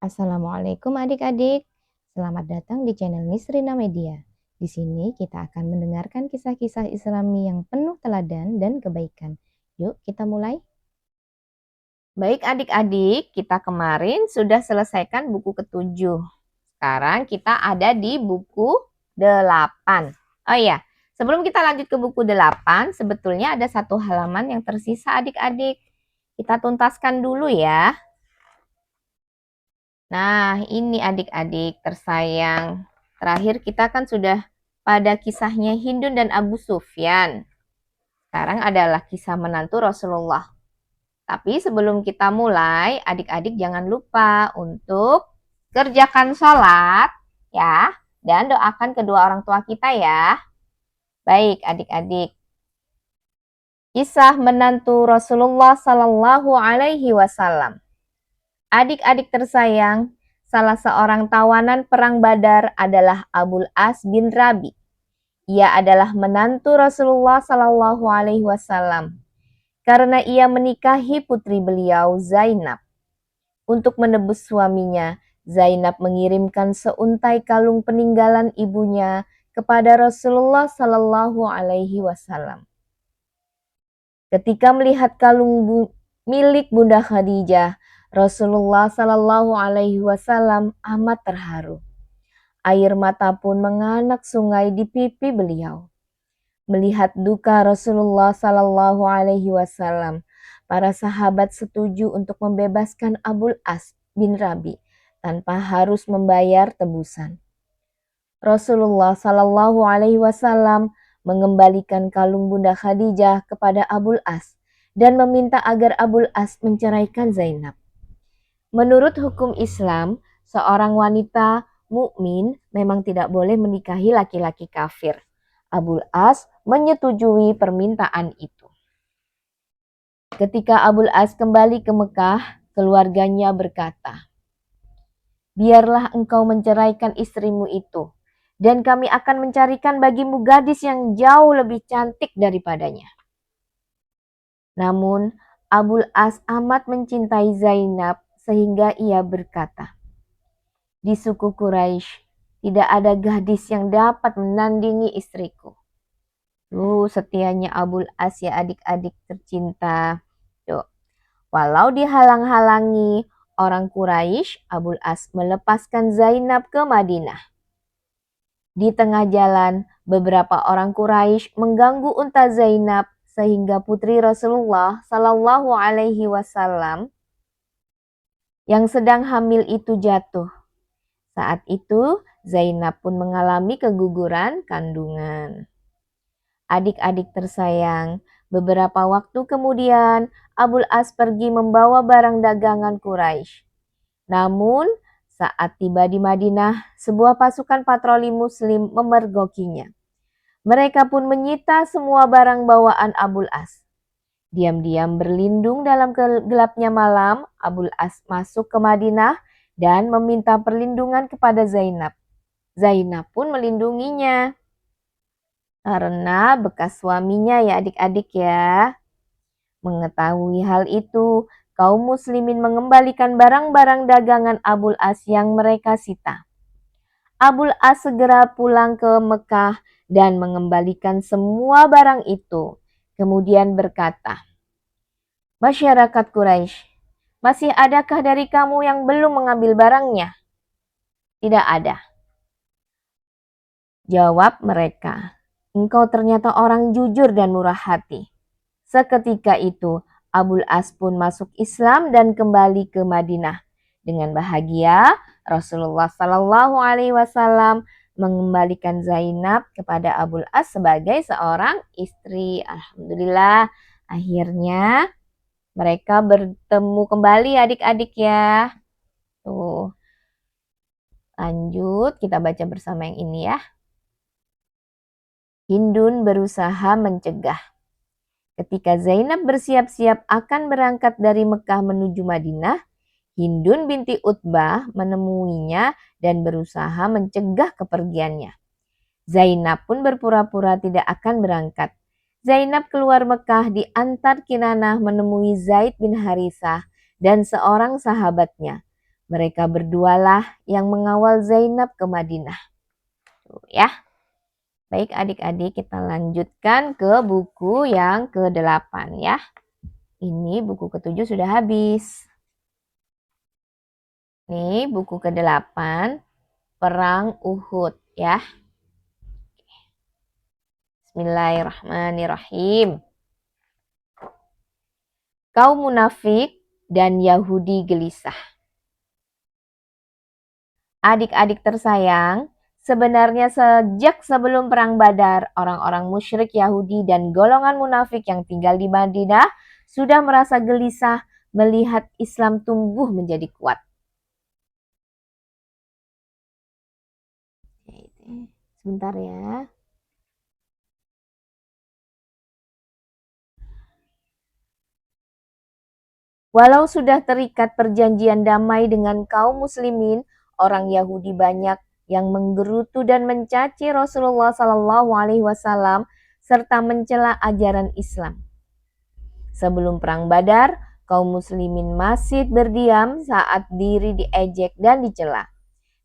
Assalamualaikum adik-adik. Selamat datang di channel Nisrina Media. Di sini kita akan mendengarkan kisah-kisah Islami yang penuh teladan dan kebaikan. Yuk kita mulai. Baik adik-adik, kita kemarin sudah selesaikan buku ke-7. Sekarang kita ada di buku 8. Oh iya, sebelum kita lanjut ke buku 8, sebetulnya ada satu halaman yang tersisa adik-adik. Kita tuntaskan dulu ya. Nah, ini adik-adik tersayang. Terakhir kita kan sudah pada kisahnya Hindun dan Abu Sufyan. Sekarang adalah kisah menantu Rasulullah. Tapi sebelum kita mulai, adik-adik jangan lupa untuk kerjakan sholat ya, dan doakan kedua orang tua kita ya. Baik adik-adik. Kisah menantu Rasulullah Sallallahu Alaihi Wasallam. Adik-adik tersayang, salah seorang tawanan perang Badar adalah Abul As bin Rabi. Ia adalah menantu Rasulullah Sallallahu Alaihi Wasallam karena ia menikahi putri beliau Zainab. Untuk menebus suaminya, Zainab mengirimkan seuntai kalung peninggalan ibunya kepada Rasulullah Sallallahu Alaihi Wasallam. Ketika melihat kalung milik Bunda Khadijah, Rasulullah Sallallahu Alaihi Wasallam amat terharu. Air mata pun menganak sungai di pipi beliau. Melihat duka Rasulullah Sallallahu Alaihi Wasallam, para sahabat setuju untuk membebaskan Abul As bin Rabi tanpa harus membayar tebusan. Rasulullah Sallallahu Alaihi Wasallam mengembalikan kalung Bunda Khadijah kepada Abul As dan meminta agar Abul As menceraikan Zainab. Menurut hukum Islam, seorang wanita mukmin memang tidak boleh menikahi laki-laki kafir. Abul As menyetujui permintaan itu. Ketika Abul As kembali ke Mekah, keluarganya berkata, "Biarlah engkau menceraikan istrimu itu, dan kami akan mencarikan bagimu gadis yang jauh lebih cantik daripadanya." Namun, Abul As amat mencintai Zainab sehingga ia berkata, "Di suku Quraisy tidak ada gadis yang dapat menandingi istriku." Setianya Abul As ya adik-adik tercinta. Tuh. Walau dihalang-halangi orang Quraisy, Abul As melepaskan Zainab ke Madinah. Di tengah jalan, beberapa orang Quraisy mengganggu unta Zainab sehingga putri Rasulullah Sallallahu Alaihi Wasallam yang sedang hamil itu jatuh. Saat itu, Zainab pun mengalami keguguran kandungan. Adik-adik tersayang, beberapa waktu kemudian Abul As pergi membawa barang dagangan Quraisy. Namun, saat tiba di Madinah, sebuah pasukan patroli Muslim memergokinya. Mereka pun menyita semua barang bawaan Abul As. Diam-diam berlindung dalam gelapnya malam, Abul As masuk ke Madinah dan meminta perlindungan kepada Zainab. Zainab pun melindunginya. Karena bekas suaminya ya adik-adik ya. Mengetahui hal itu, kaum muslimin mengembalikan barang-barang dagangan Abul As yang mereka sita. Abul As segera pulang ke Mekah dan mengembalikan semua barang itu. Kemudian berkata, "Masyarakat Quraisy, masih adakah dari kamu yang belum mengambil barangnya?" "Tidak ada," jawab mereka. "Engkau ternyata orang jujur dan murah hati." Seketika itu, Abul As pun masuk Islam dan kembali ke Madinah. Dengan bahagia, Rasulullah Sallallahu Alaihi Wasallam mengembalikan Zainab kepada Abul As sebagai seorang istri. Alhamdulillah, akhirnya mereka bertemu kembali adik-adik ya. Tuh. Lanjut, kita baca bersama yang ini ya. Hindun berusaha mencegah. Ketika Zainab bersiap-siap akan berangkat dari Mekah menuju Madinah, Hindun binti Utbah menemuinya dan berusaha mencegah kepergiannya. Zainab pun berpura-pura tidak akan berangkat. Zainab keluar Mekah diantar Kinanah menemui Zaid bin Harithah dan seorang sahabatnya. Mereka berdualah yang mengawal Zainab ke Madinah. Tuh, ya. Baik adik-adik, kita lanjutkan ke buku yang ke-8 ya. Ini buku ke-7 sudah habis. Ini buku ke-8, Perang Uhud ya. Bismillahirrahmanirrahim. Kaum munafik dan Yahudi gelisah. Adik-adik tersayang, sebenarnya sejak sebelum Perang Badar, orang-orang musyrik Yahudi dan golongan munafik yang tinggal di Madinah sudah merasa gelisah melihat Islam tumbuh menjadi kuat. Sebentar ya. Walau sudah terikat perjanjian damai dengan kaum muslimin, orang Yahudi banyak yang menggerutu dan mencaci Rasulullah Shallallahu Alaihi Wasallam serta mencela ajaran Islam. Sebelum Perang Badar, kaum muslimin masih berdiam saat diri diejek dan dicela.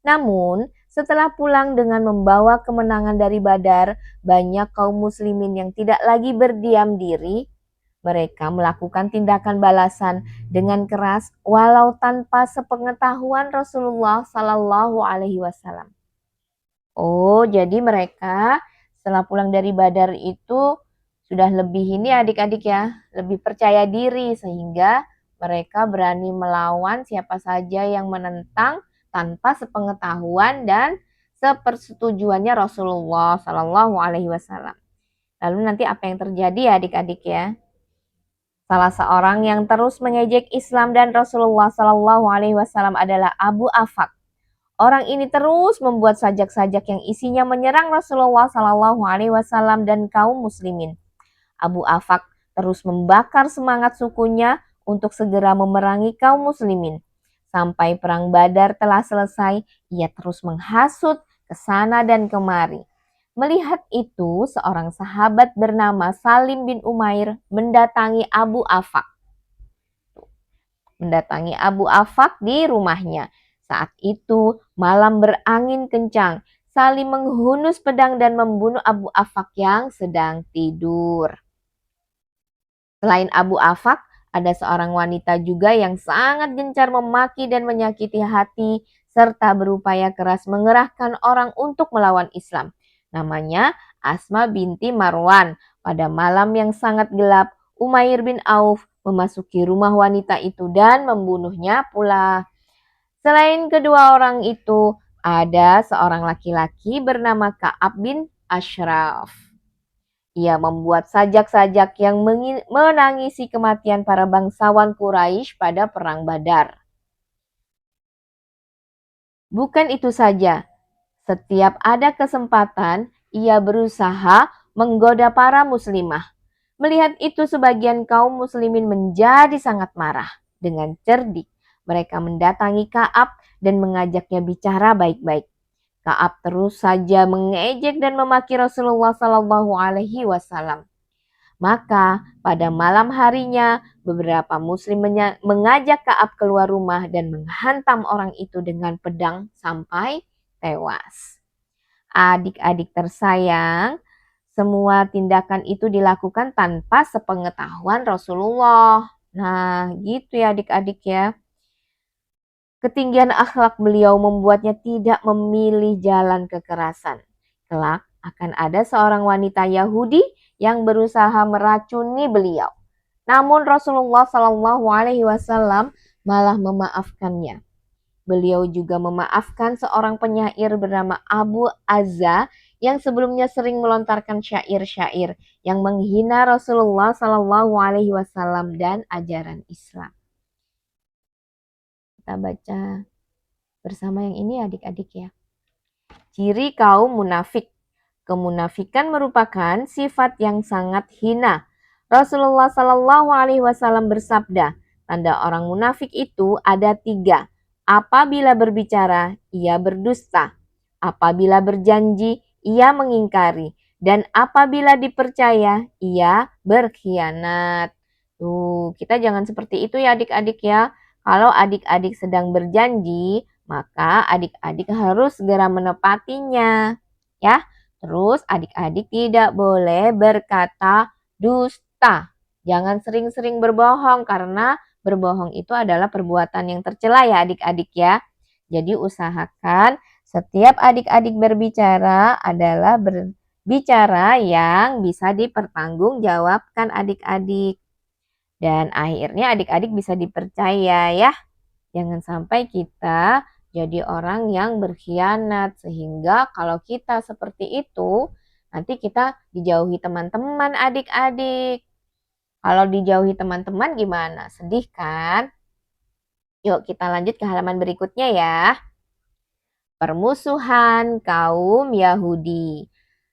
Namun, setelah pulang dengan membawa kemenangan dari Badar, banyak kaum muslimin yang tidak lagi berdiam diri. Mereka melakukan tindakan balasan dengan keras walau tanpa sepengetahuan Rasulullah Sallallahu Alaihi Wasallam. Oh, jadi mereka setelah pulang dari Badar itu sudah lebih ini adik-adik ya, lebih percaya diri sehingga mereka berani melawan siapa saja yang menentang tanpa sepengetahuan dan sepersetujuannya Rasulullah Sallallahu Alaihi Wasallam. Lalu nanti apa yang terjadi ya adik-adik ya? Salah seorang yang terus mengejek Islam dan Rasulullah Shallallahu Alaihi Wasallam adalah Abu Afaq. Orang ini terus membuat sajak-sajak yang isinya menyerang Rasulullah Shallallahu Alaihi Wasallam dan kaum muslimin. Abu Afaq terus membakar semangat sukunya untuk segera memerangi kaum muslimin. Sampai perang Badar telah selesai, ia terus menghasut ke sana dan kemari. Melihat itu, seorang sahabat bernama Salim bin Umair mendatangi Abu Afaq. Di rumahnya. Saat itu, malam berangin kencang. Salim menghunus pedang dan membunuh Abu Afaq yang sedang tidur. Selain Abu Afaq, ada seorang wanita juga yang sangat gencar memaki dan menyakiti hati serta berupaya keras mengerahkan orang untuk melawan Islam. Namanya Asma binti Marwan. Pada malam yang sangat gelap, Umair bin Auf memasuki rumah wanita itu dan membunuhnya pula. Selain kedua orang itu, ada seorang laki-laki bernama Ka'ab bin Ashraf. Ia membuat sajak-sajak yang menangisi kematian para bangsawan Quraisy pada Perang Badar. Bukan itu saja, setiap ada kesempatan, ia berusaha menggoda para muslimah. Melihat itu, sebagian kaum muslimin menjadi sangat marah. Dengan cerdik, mereka mendatangi Ka'ab dan mengajaknya bicara baik-baik. Ka'ab terus saja mengejek dan memaki Rasulullah Shallallahu Alaihi Wasallam. Maka pada malam harinya beberapa muslim mengajak Ka'ab keluar rumah dan menghantam orang itu dengan pedang sampai tewas. Adik-adik tersayang, semua tindakan itu dilakukan tanpa sepengetahuan Rasulullah. Nah, gitu ya adik-adik ya. Ketinggian akhlak beliau membuatnya tidak memilih jalan kekerasan. Kelak akan ada seorang wanita Yahudi yang berusaha meracuni beliau. Namun Rasulullah Shallallahu Alaihi Wasallam malah memaafkannya. Beliau juga memaafkan seorang penyair bernama Abu Azza yang sebelumnya sering melontarkan syair-syair yang menghina Rasulullah Shallallahu Alaihi Wasallam dan ajaran Islam. Kita baca bersama yang ini adik-adik ya. Ciri kaum munafik. Kemunafikan merupakan sifat yang sangat hina. Rasulullah Shallallahu Alaihi Wasallam bersabda, tanda orang munafik itu ada 3. Apabila berbicara, ia berdusta. Apabila berjanji, ia mengingkari. Dan apabila dipercaya, ia berkhianat. Tuh, kita jangan seperti itu ya adik-adik ya. Kalau adik-adik sedang berjanji, maka adik-adik harus segera menepatinya. Ya, terus adik-adik tidak boleh berkata dusta. Jangan sering-sering berbohong karena berbohong itu adalah perbuatan yang tercela ya adik-adik ya. Jadi usahakan setiap adik-adik berbicara adalah berbicara yang bisa dipertanggungjawabkan adik-adik. Dan akhirnya adik-adik bisa dipercaya ya. Jangan sampai kita jadi orang yang berkhianat. Sehingga kalau kita seperti itu, nanti kita dijauhi teman-teman adik-adik. Kalau dijauhi teman-teman gimana? Sedih kan? Yuk kita lanjut ke halaman berikutnya ya. Permusuhan kaum Yahudi.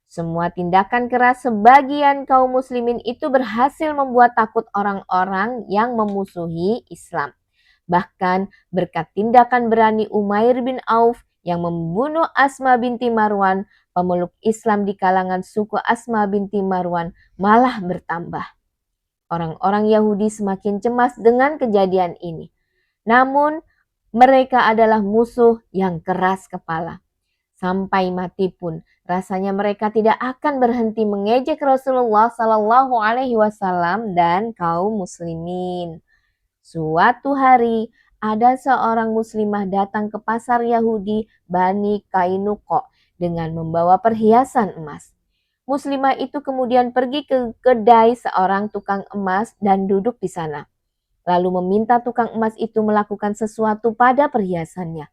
Semua tindakan keras sebagian kaum muslimin itu berhasil membuat takut orang-orang yang memusuhi Islam. Bahkan berkat tindakan berani Umair bin Auf yang membunuh Asma binti Marwan, pemeluk Islam di kalangan suku Asma binti Marwan malah bertambah. Orang-orang Yahudi semakin cemas dengan kejadian ini. Namun mereka adalah musuh yang keras kepala. Sampai mati pun rasanya mereka tidak akan berhenti mengejek Rasulullah Sallallahu Alaihi Wasallam dan kaum muslimin. Suatu hari ada seorang muslimah datang ke pasar Yahudi Bani Kainuko dengan membawa perhiasan emas. Muslimah itu kemudian pergi ke kedai seorang tukang emas dan duduk di sana. Lalu meminta tukang emas itu melakukan sesuatu pada perhiasannya.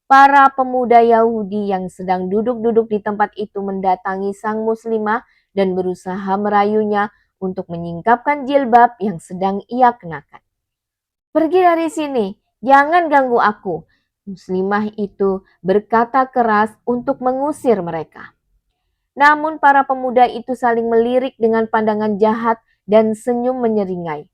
Para pemuda Yahudi yang sedang duduk-duduk di tempat itu mendatangi sang muslimah dan berusaha merayunya untuk menyingkapkan jilbab yang sedang ia kenakan. Pergi dari sini, jangan ganggu aku. Muslimah itu berkata keras untuk mengusir mereka. Namun para pemuda itu saling melirik dengan pandangan jahat dan senyum menyeringai.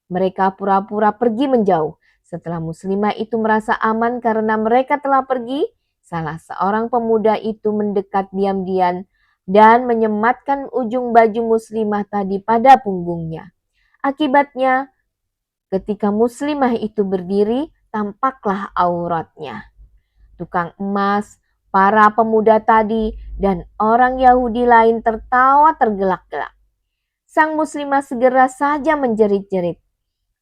Mereka pura-pura pergi menjauh. Setelah muslimah itu merasa aman karena mereka telah pergi, salah seorang pemuda itu mendekat diam-diam dan menyematkan ujung baju muslimah tadi pada punggungnya. Akibatnya, ketika muslimah itu berdiri, tampaklah auratnya. Tukang emas, para pemuda tadi, dan orang Yahudi lain tertawa tergelak-gelak. Sang muslimah segera saja menjerit-jerit.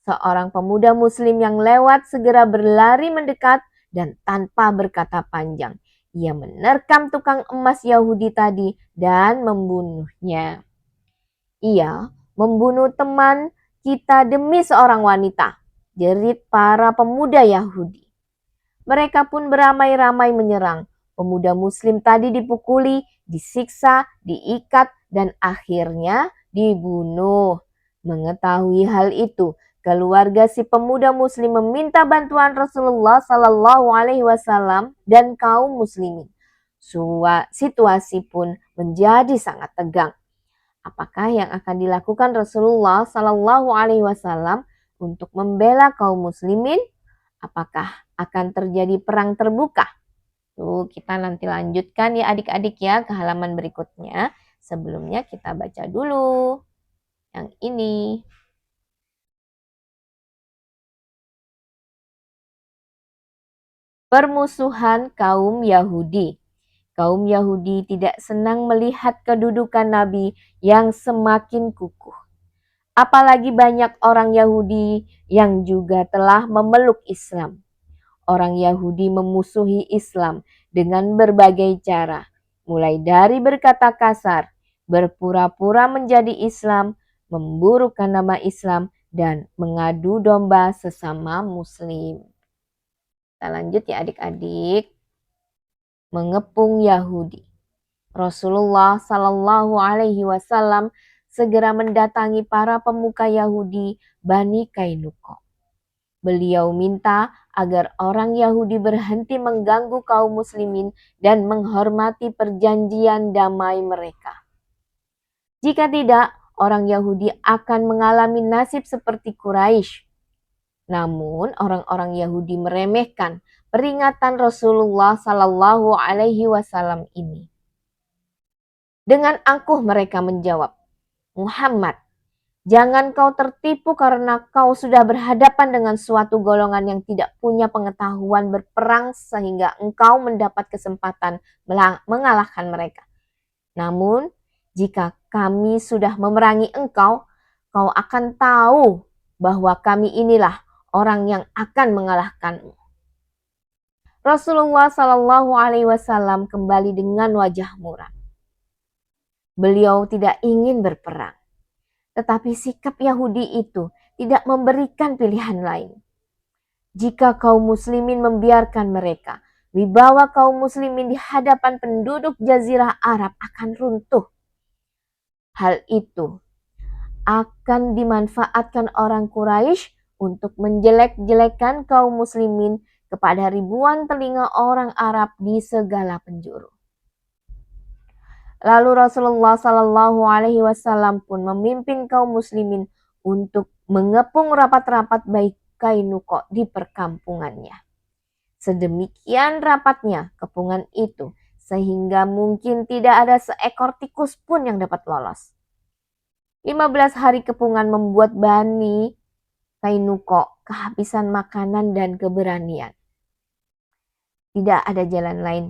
Seorang pemuda muslim yang lewat segera berlari mendekat dan tanpa berkata panjang. Ia menerkam tukang emas Yahudi tadi dan membunuhnya. Ia membunuh teman kita demi seorang wanita, jerit para pemuda Yahudi. Mereka pun beramai-ramai menyerang. Pemuda muslim tadi dipukuli, disiksa, diikat, dan akhirnya dibunuh. Mengetahui hal itu, keluarga si pemuda muslim meminta bantuan Rasulullah Sallallahu Alaihi Wasallam dan kaum muslimin. Situasi pun menjadi sangat tegang. Apakah yang akan dilakukan Rasulullah Sallallahu Alaihi Wasallam untuk membela kaum muslimin? Apakah akan terjadi perang terbuka? Tuh, kita nanti lanjutkan ya adik-adik ya ke halaman berikutnya. Sebelumnya kita baca dulu yang ini. Permusuhan kaum Yahudi. Kaum Yahudi tidak senang melihat kedudukan Nabi yang semakin kukuh. Apalagi banyak orang Yahudi yang juga telah memeluk Islam. Orang Yahudi memusuhi Islam dengan berbagai cara, mulai dari berkata kasar, berpura-pura menjadi Islam, memburukkan nama Islam, dan mengadu domba sesama Muslim. Kita lanjut ya adik-adik. Mengepung Yahudi. Rasulullah Sallallahu Alaihi Wasallam segera mendatangi para pemuka Yahudi Bani Kainuko. Beliau minta agar orang Yahudi berhenti mengganggu kaum muslimin dan menghormati perjanjian damai mereka. Jika tidak, orang Yahudi akan mengalami nasib seperti Quraisy. Namun, orang-orang Yahudi meremehkan peringatan Rasulullah Sallallahu Alaihi Wasallam ini. Dengan angkuh mereka menjawab, Muhammad, Jangan kau tertipu karena kau sudah berhadapan dengan suatu golongan yang tidak punya pengetahuan berperang sehingga engkau mendapat kesempatan mengalahkan mereka. Namun, jika kami sudah memerangi engkau, kau akan tahu bahwa kami inilah orang yang akan mengalahkanmu. Rasulullah Shallallahu Alaihi Wasallam kembali dengan wajah muram. Beliau tidak ingin berperang. Tetapi sikap Yahudi itu tidak memberikan pilihan lain. Jika kaum muslimin membiarkan mereka, wibawa kaum muslimin di hadapan penduduk jazirah Arab akan runtuh. Hal itu akan dimanfaatkan orang Quraisy untuk menjelek-jelekan kaum muslimin kepada ribuan telinga orang Arab di segala penjuru. Lalu Rasulullah Shallallahu Alaihi Wasallam pun memimpin kaum muslimin untuk mengepung rapat-rapat baik Kainuko di perkampungannya. Sedemikian rapatnya kepungan itu sehingga mungkin tidak ada seekor tikus pun yang dapat lolos. 15 hari kepungan membuat Bani Kainuko kehabisan makanan dan keberanian. Tidak ada jalan lain.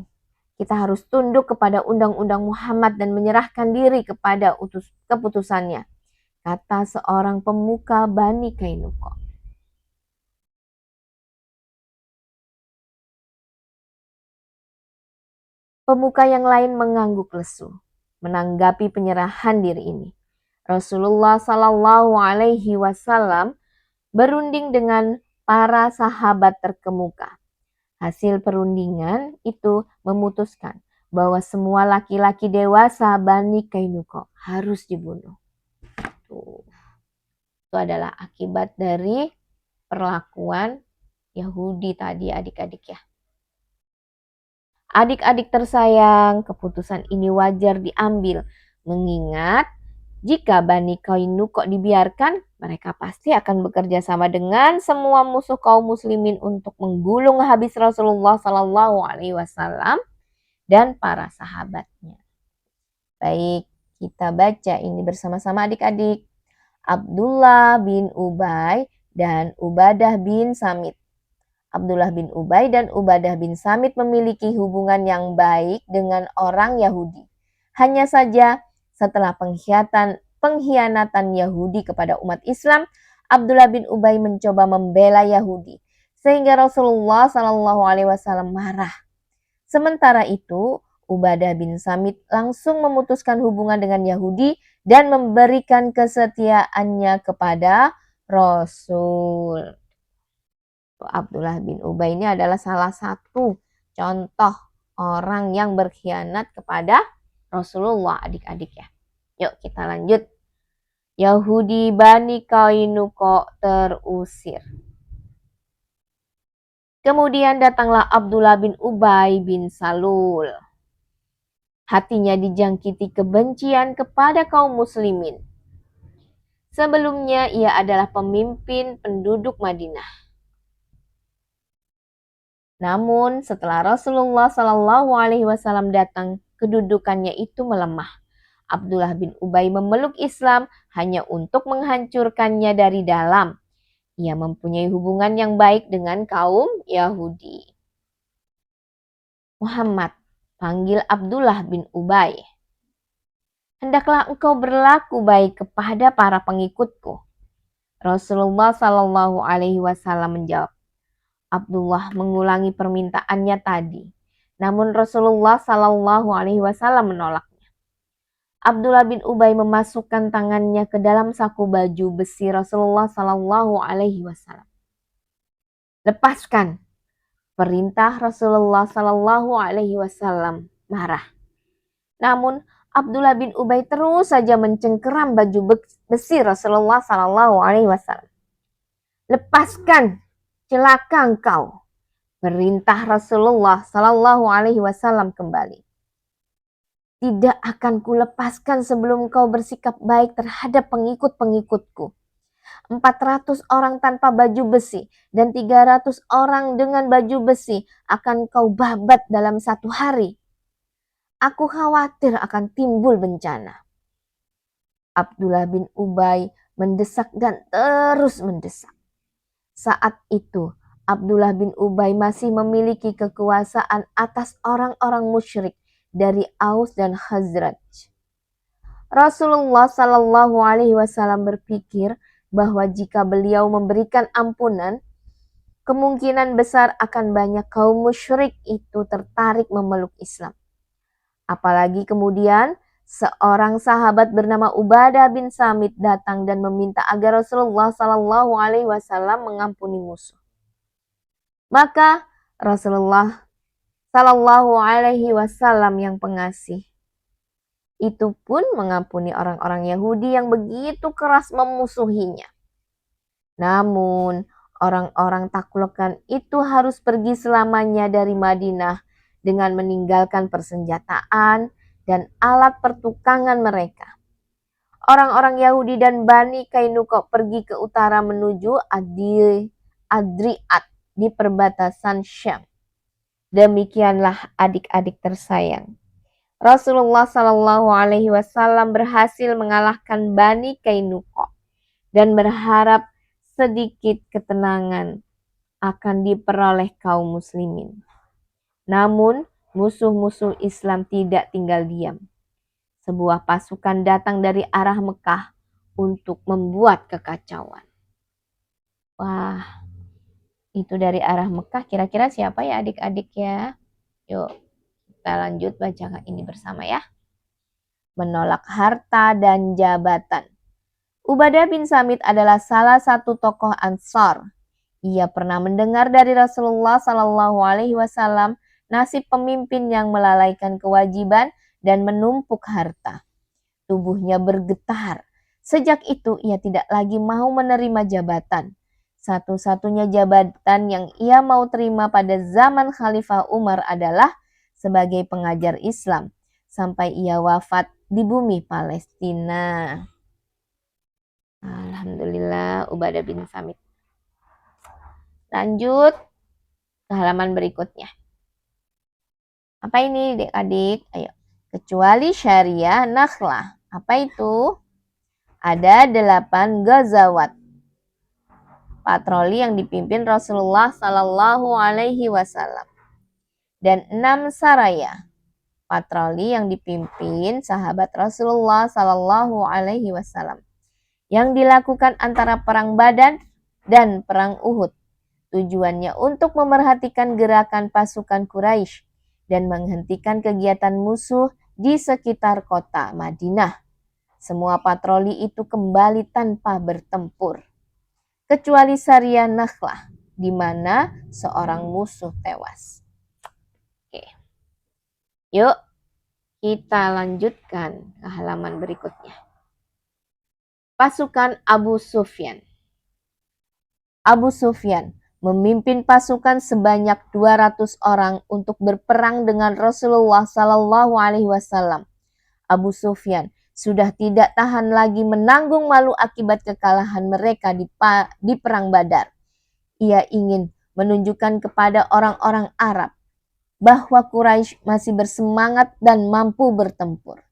Kita harus tunduk kepada undang-undang Muhammad dan menyerahkan diri kepada keputusannya, kata seorang pemuka Bani Kainuko. Pemuka yang lain mengangguk lesu menanggapi penyerahan diri ini. Rasulullah Shallallahu Alaihi Wasallam berunding dengan para sahabat terkemuka. Hasil perundingan itu memutuskan bahwa semua laki-laki dewasa Bani Kainuko harus dibunuh. Itu adalah akibat dari perlakuan Yahudi tadi adik-adik ya. Adik-adik tersayang, keputusan ini wajar diambil mengingat jika Bani Kainuko dibiarkan, mereka pasti akan bekerja sama dengan semua musuh kaum muslimin untuk menggulung habis Rasulullah Shallallahu Alaihi Wasallam dan para sahabatnya. Baik, kita baca ini bersama-sama adik-adik. Abdullah bin Ubay dan Ubadah bin Samit. Abdullah bin Ubay dan Ubadah bin Samit memiliki hubungan yang baik dengan orang Yahudi. Hanya saja setelah pengkhianatan Yahudi kepada umat Islam, Abdullah bin Ubay mencoba membela Yahudi, sehingga Rasulullah Shallallahu Alaihi Wasallam marah. Sementara itu, Ubadah bin Samit langsung memutuskan hubungan dengan Yahudi dan memberikan kesetiaannya kepada Rasul. Abdullah bin Ubay ini adalah salah satu contoh orang yang berkhianat kepada Rasulullah adik-adik ya. Yuk kita lanjut. Yahudi Bani Kainuko terusir. Kemudian datanglah Abdullah bin Ubay bin Salul. Hatinya dijangkiti kebencian kepada kaum muslimin. Sebelumnya ia adalah pemimpin penduduk Madinah. Namun setelah Rasulullah Shallallahu Alaihi Wasallam datang, kedudukannya itu melemah. Abdullah bin Ubay memeluk Islam hanya untuk menghancurkannya dari dalam. Ia mempunyai hubungan yang baik dengan kaum Yahudi. Muhammad, panggil Abdullah bin Ubay. Hendaklah engkau berlaku baik kepada para pengikutku. Rasulullah Shallallahu Alaihi Wasallam menjawab. Abdullah mengulangi permintaannya tadi, namun Rasulullah Shallallahu Alaihi Wasallam menolaknya. Abdullah bin Ubay memasukkan tangannya ke dalam saku baju besi Rasulullah Shallallahu Alaihi Wasallam. Lepaskan, perintah Rasulullah Shallallahu Alaihi Wasallam. Marah. Namun Abdullah bin Ubay terus saja mencengkeram baju besi Rasulullah Shallallahu Alaihi Wasallam. Lepaskan. Celaka engkau, perintah Rasulullah Shallallahu Alaihi Wasallam kembali. Tidak akan kulepaskan sebelum kau bersikap baik terhadap pengikut-pengikutku. 400 orang tanpa baju besi dan 300 orang dengan baju besi akan kau babat dalam satu hari. Aku khawatir akan timbul bencana. Abdullah bin Ubay mendesak dan terus mendesak. Saat itu Abdullah bin Ubay masih memiliki kekuasaan atas orang-orang musyrik dari Aus dan Khazraj. Rasulullah Shallallahu Alaihi Wasallam berpikir bahwa jika beliau memberikan ampunan, kemungkinan besar akan banyak kaum musyrik itu tertarik memeluk Islam. Apalagi kemudian seorang sahabat bernama Ubadah bin Samit datang dan meminta agar Rasulullah Shallallahu Alaihi Wasallam mengampuni musuh. Maka Rasulullah Shallallahu Alaihi Wasallam yang pengasih itu pun mengampuni orang-orang Yahudi yang begitu keras memusuhinya. Namun orang-orang taklukan itu harus pergi selamanya dari Madinah dengan meninggalkan persenjataan dan alat pertukangan mereka. Orang-orang Yahudi dan Bani Kainuqa pergi ke utara menuju Adriat di perbatasan Syam. Demikianlah adik-adik tersayang. Rasulullah Shallallahu Alaihi Wasallam berhasil mengalahkan Bani Kainuqa dan berharap sedikit ketenangan akan diperoleh kaum muslimin. Namun musuh-musuh Islam tidak tinggal diam. Sebuah pasukan datang dari arah Mekah untuk membuat kekacauan. Wah, itu dari arah Mekah. Kira-kira siapa ya adik-adik ya? Yuk. Kita lanjut baca ini bersama ya. Menolak harta dan jabatan. Ubadah bin Samit adalah salah satu tokoh Ansar. Ia pernah mendengar dari Rasulullah Shallallahu Alaihi Wasallam nasib pemimpin yang melalaikan kewajiban dan menumpuk harta. Tubuhnya bergetar. Sejak itu ia tidak lagi mau menerima jabatan. Satu-satunya jabatan yang ia mau terima pada zaman Khalifah Umar adalah sebagai pengajar Islam sampai ia wafat di bumi Palestina. Alhamdulillah, Ubadah bin Samit. Lanjut ke halaman berikutnya. Apa ini adik-adik? Ayo. Kecuali syariah nakhlah. Apa itu? Ada 8 ghazawat. Patroli yang dipimpin Rasulullah Sallallahu Alaihi Wasallam. Dan 6 saraya, patroli yang dipimpin sahabat Rasulullah Sallallahu Alaihi Wasallam, yang dilakukan antara perang Badar dan perang Uhud. Tujuannya untuk memerhatikan gerakan pasukan Quraisy dan menghentikan kegiatan musuh di sekitar kota Madinah. Semua patroli itu kembali tanpa bertempur, kecuali Sariyah Nakhlah, di mana seorang musuh tewas. Yuk, kita lanjutkan ke halaman berikutnya. Pasukan Abu Sufyan. Abu Sufyan memimpin pasukan sebanyak 200 orang untuk berperang dengan Rasulullah Sallallahu Alaihi Wasallam. Abu Sufyan sudah tidak tahan lagi menanggung malu akibat kekalahan mereka di perang Badar. Ia ingin menunjukkan kepada orang-orang Arab bahwa Quraisy masih bersemangat dan mampu bertempur.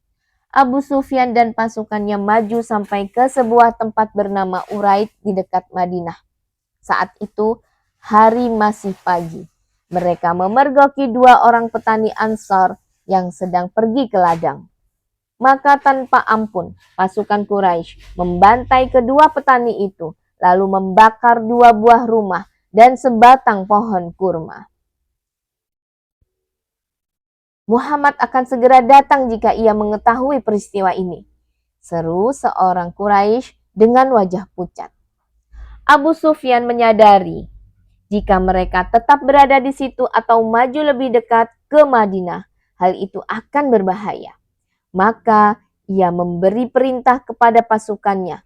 Abu Sufyan dan pasukannya maju sampai ke sebuah tempat bernama Uraid di dekat Madinah. Saat itu hari masih pagi. Mereka memergoki 2 orang petani Ansar yang sedang pergi ke ladang. Maka tanpa ampun pasukan Quraisy membantai kedua petani itu, lalu membakar 2 buah rumah dan sebatang pohon kurma. Muhammad akan segera datang jika ia mengetahui peristiwa ini, seru seorang Quraisy dengan wajah pucat. Abu Sufyan menyadari jika mereka tetap berada di situ atau maju lebih dekat ke Madinah, hal itu akan berbahaya. Maka ia memberi perintah kepada pasukannya.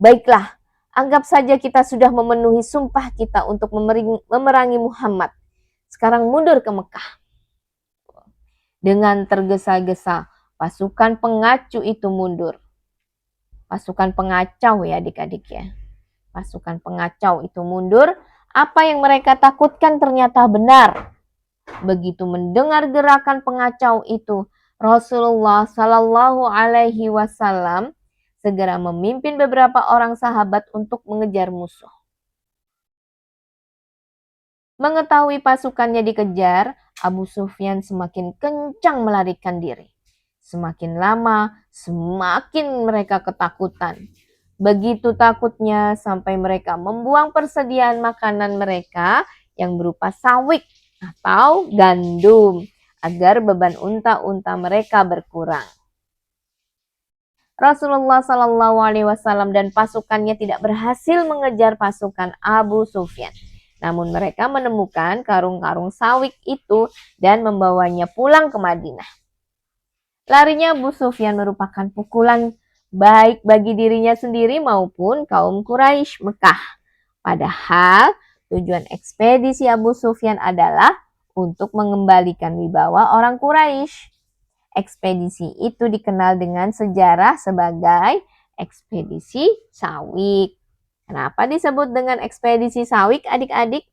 Baiklah, anggap saja kita sudah memenuhi sumpah kita untuk memerangi Muhammad. Sekarang mundur ke Mekah. Dengan tergesa-gesa, pasukan pengacu itu mundur. Pasukan pengacau ya adik-adik ya. Pasukan pengacau itu mundur. Apa yang mereka takutkan ternyata benar. Begitu mendengar gerakan pengacau itu, Rasulullah Sallallahu Alaihi Wasallam segera memimpin beberapa orang sahabat untuk mengejar musuh. Mengetahui pasukannya dikejar, Abu Sufyan semakin kencang melarikan diri. Semakin lama, semakin mereka ketakutan. Begitu takutnya sampai mereka membuang persediaan makanan mereka yang berupa sawik atau gandum agar beban unta-unta mereka berkurang. Rasulullah Shallallahu Alaihi Wasallam dan pasukannya tidak berhasil mengejar pasukan Abu Sufyan. Namun mereka menemukan karung-karung sawik itu dan membawanya pulang ke Madinah. Larinya Abu Sufyan merupakan pukulan baik bagi dirinya sendiri maupun kaum Quraisy Mekah. Padahal tujuan ekspedisi Abu Sufyan adalah untuk mengembalikan wibawa orang Quraisy. Ekspedisi itu dikenal dengan sejarah sebagai ekspedisi Sawik. Kenapa disebut dengan ekspedisi Sawik, adik-adik?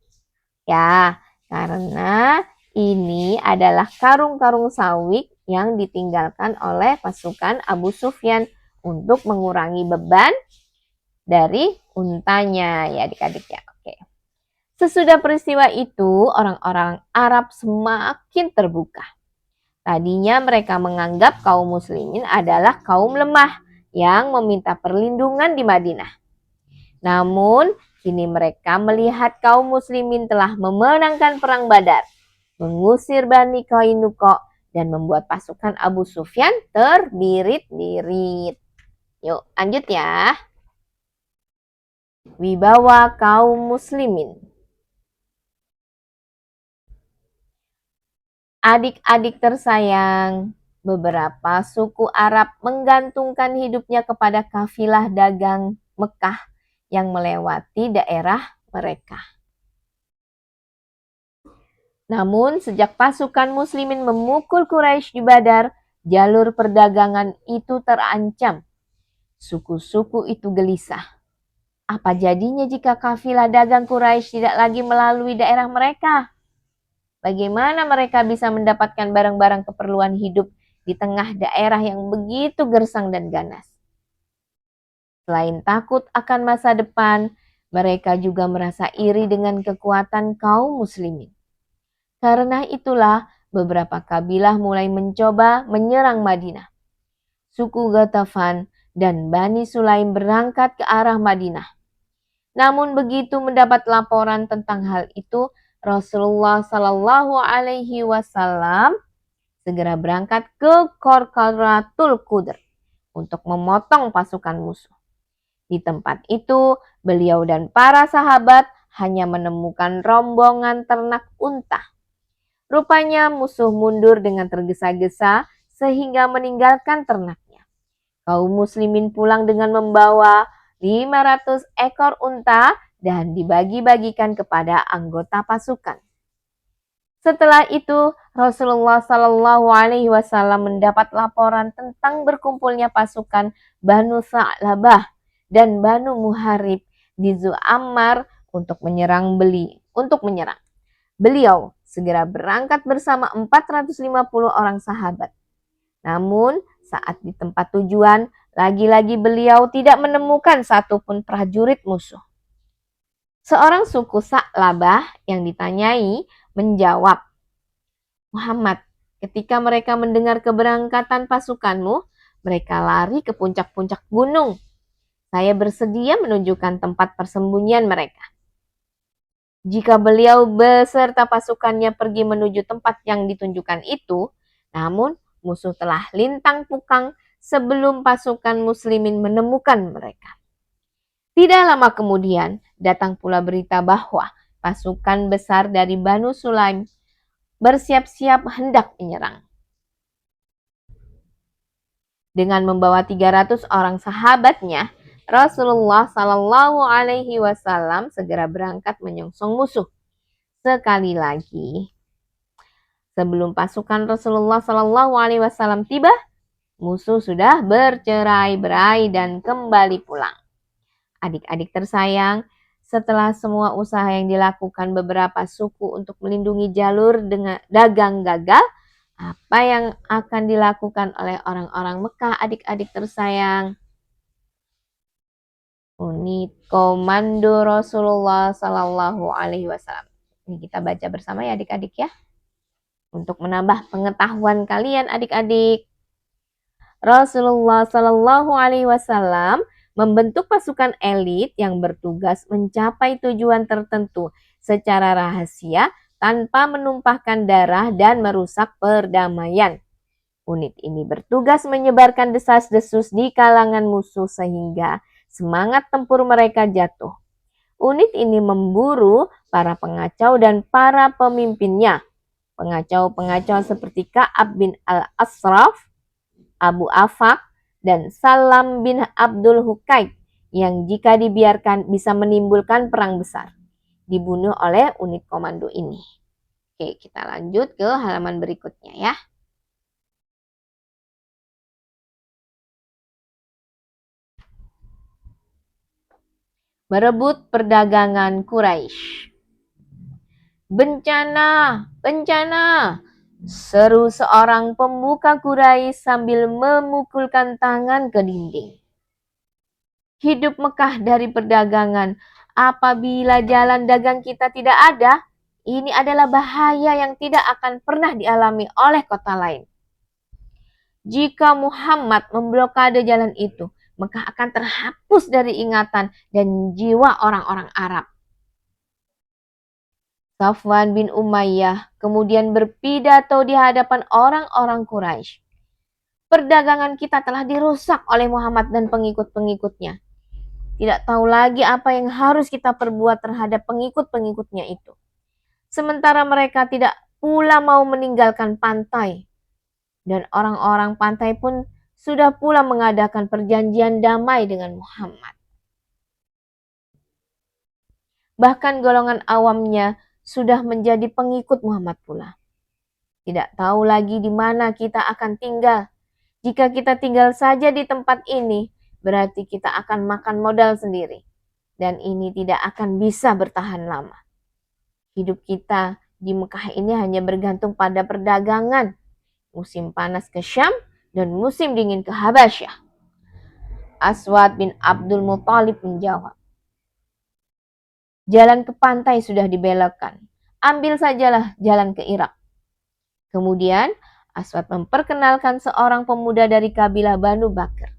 Ya, karena ini adalah karung-karung sawik yang ditinggalkan oleh pasukan Abu Sufyan untuk mengurangi beban dari untanya, ya adik-adik ya. Oke. Sesudah peristiwa itu, orang-orang Arab semakin terbuka. Tadinya mereka menganggap kaum muslimin adalah kaum lemah yang meminta perlindungan di Madinah. Namun, kini mereka melihat kaum muslimin telah memenangkan perang Badar, mengusir Bani Qainuqa, dan membuat pasukan Abu Sufyan terbirit-birit. Yuk, lanjut ya. Wibawa kaum muslimin. Adik-adik tersayang, beberapa suku Arab menggantungkan hidupnya kepada kafilah dagang Mekah yang melewati daerah mereka. Namun, sejak pasukan muslimin memukul Quraisy di Badar, jalur perdagangan itu terancam. Suku-suku itu gelisah. Apa jadinya jika kafilah dagang Quraisy tidak lagi melalui daerah mereka? Bagaimana mereka bisa mendapatkan barang-barang keperluan hidup di tengah daerah yang begitu gersang dan ganas? Selain takut akan masa depan, mereka juga merasa iri dengan kekuatan kaum muslimin. Karena itulah beberapa kabilah mulai mencoba menyerang Madinah. Suku Ghatafan dan Bani Sulaim berangkat ke arah Madinah. Namun begitu mendapat laporan tentang hal itu, Rasulullah Shallallahu Alaihi Wasallam segera berangkat ke Qorqaratul Qudr untuk memotong pasukan musuh. Di tempat itu, beliau dan para sahabat hanya menemukan rombongan ternak unta. Rupanya musuh mundur dengan tergesa-gesa sehingga meninggalkan ternaknya. Kaum muslimin pulang dengan membawa 500 ekor unta dan dibagi-bagikan kepada anggota pasukan. Setelah itu, Rasulullah Shallallahu Alaihi Wasallam mendapat laporan tentang berkumpulnya pasukan Banu Sa'labah dan Banu Muharib di Zu'ammar untuk menyerang. Beliau segera berangkat bersama 450 orang sahabat. Namun, saat di tempat tujuan, lagi-lagi beliau tidak menemukan satupun prajurit musuh. Seorang suku Sa'labah yang ditanyai menjawab, Muhammad, ketika mereka mendengar keberangkatan pasukanmu, mereka lari ke puncak-puncak gunung. Saya bersedia menunjukkan tempat persembunyian mereka. Jika beliau beserta pasukannya pergi menuju tempat yang ditunjukkan itu, namun musuh telah lintang pukang sebelum pasukan muslimin menemukan mereka. Tidak lama kemudian, datang pula berita bahwa pasukan besar dari Banu Sulaim bersiap-siap hendak menyerang. Dengan membawa 300 orang sahabatnya, Rasulullah Shallallahu Alaihi Wasallam segera berangkat menyongsong musuh. Sekali lagi, sebelum pasukan Rasulullah Shallallahu Alaihi Wasallam tiba, musuh sudah bercerai-berai dan kembali pulang. Adik-adik tersayang, setelah semua usaha yang dilakukan beberapa suku untuk melindungi jalur dengan dagang gagal, apa yang akan dilakukan oleh orang-orang Mekah, adik-adik tersayang? Unit Komando Rasulullah Sallallahu Alaihi Wasallam. Ini kita baca bersama ya adik-adik ya. Untuk menambah pengetahuan kalian adik-adik. Rasulullah Sallallahu Alaihi Wasallam membentuk pasukan elit yang bertugas mencapai tujuan tertentu secara rahasia tanpa menumpahkan darah dan merusak perdamaian. Unit ini bertugas menyebarkan desas-desus di kalangan musuh sehingga semangat tempur mereka jatuh. Unit ini memburu para pengacau dan para pemimpinnya. Pengacau-pengacau seperti Ka'ab bin al-Ashraf, Abu Afaq, dan Salam bin Abdul Hukaik yang jika dibiarkan bisa menimbulkan perang besar. Dibunuh oleh unit komando ini. Oke, kita lanjut ke halaman berikutnya ya. Merebut perdagangan Quraisy. Bencana, bencana, seru seorang pemuka Quraisy sambil memukulkan tangan ke dinding. Hidup Mekah dari perdagangan. Apabila jalan dagang kita tidak ada, ini adalah bahaya yang tidak akan pernah dialami oleh kota lain. Jika Muhammad memblokade jalan itu, Mekah akan terhapus dari ingatan dan jiwa orang-orang Arab. Safwan bin Umayyah kemudian berpidato di hadapan orang-orang Quraisy. Perdagangan kita telah dirusak oleh Muhammad dan pengikut-pengikutnya. Tidak tahu lagi apa yang harus kita perbuat terhadap pengikut-pengikutnya itu. Sementara mereka tidak pula mau meninggalkan pantai. Dan orang-orang pantai pun sudah pula mengadakan perjanjian damai dengan Muhammad. Bahkan golongan awamnya sudah menjadi pengikut Muhammad pula. Tidak tahu lagi di mana kita akan tinggal. Jika kita tinggal saja di tempat ini, berarti kita akan makan modal sendiri. Dan ini tidak akan bisa bertahan lama. Hidup kita di Mekah ini hanya bergantung pada perdagangan. Musim panas ke Syam dan musim dingin ke Habasyah. Aswad bin Abdul Muthalib menjawab, jalan ke pantai sudah dibelokkan. Ambil sajalah jalan ke Irak. Kemudian Aswad memperkenalkan seorang pemuda dari kabilah Banu Bakr.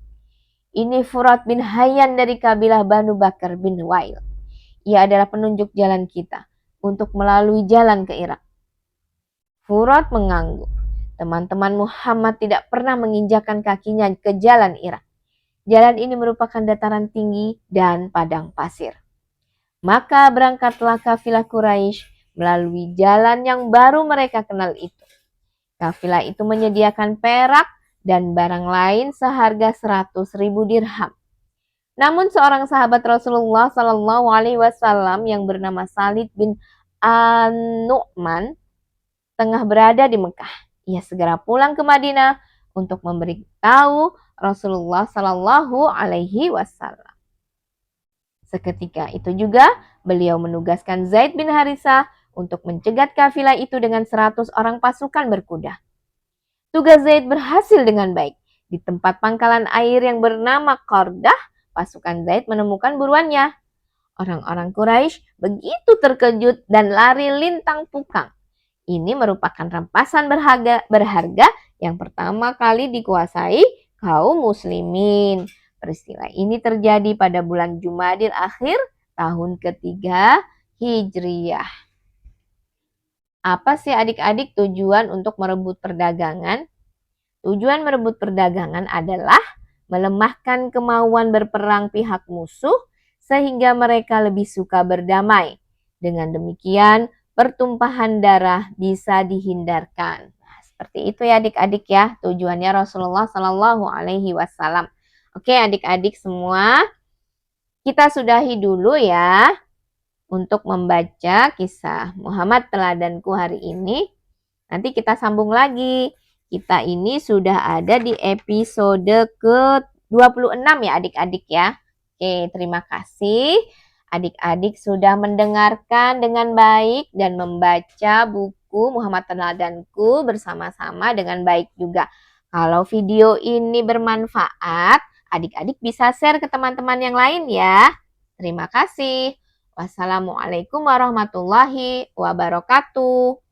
Ini Furat bin Hayyan dari kabilah Banu Bakr bin Wail. Ia adalah penunjuk jalan kita untuk melalui jalan ke Irak. Furat mengangguk. Teman-teman Muhammad tidak pernah menginjakkan kakinya ke jalan Irak. Jalan ini merupakan dataran tinggi dan padang pasir. Maka berangkatlah kafilah Quraisy melalui jalan yang baru mereka kenal itu. Kafilah itu menyediakan perak dan barang lain seharga 100.000 dirham. Namun seorang sahabat Rasulullah Sallallahu Alaihi Wasallam yang bernama Salid bin An-Nu'man tengah berada di Mekah. Ia segera pulang ke Madinah untuk memberitahu Rasulullah Sallallahu Alaihi Wasallam. Seketika itu juga beliau menugaskan Zaid bin Harithah untuk mencegat kafilah itu dengan 100 orang pasukan berkuda. Tugas Zaid berhasil dengan baik. Di tempat pangkalan air yang bernama Qardah, pasukan Zaid menemukan buruannya. Orang-orang Quraisy begitu terkejut dan lari lintang pukang. Ini merupakan rampasan berharga yang pertama kali dikuasai kaum muslimin. Peristiwa ini terjadi pada bulan Jumadil Akhir tahun ketiga Hijriyah. Apa sih adik-adik tujuan untuk merebut perdagangan? Tujuan merebut perdagangan adalah melemahkan kemauan berperang pihak musuh sehingga mereka lebih suka berdamai. Dengan demikian, pertumpahan darah bisa dihindarkan. Nah, seperti itu ya adik-adik ya, tujuannya Rasulullah Sallallahu Alaihi Wasallam. Oke adik-adik semua, kita sudahi dulu ya untuk membaca kisah Muhammad Teladanku hari ini. Nanti kita sambung lagi. Kita ini sudah ada di episode ke-26 ya adik-adik ya. Oke, terima kasih. Adik-adik sudah mendengarkan dengan baik dan membaca buku Muhammad Teladanku bersama-sama dengan baik juga. Kalau video ini bermanfaat, Adik-adik bisa share ke teman-teman yang lain ya. Terima kasih. Wassalamualaikum warahmatullahi wabarakatuh.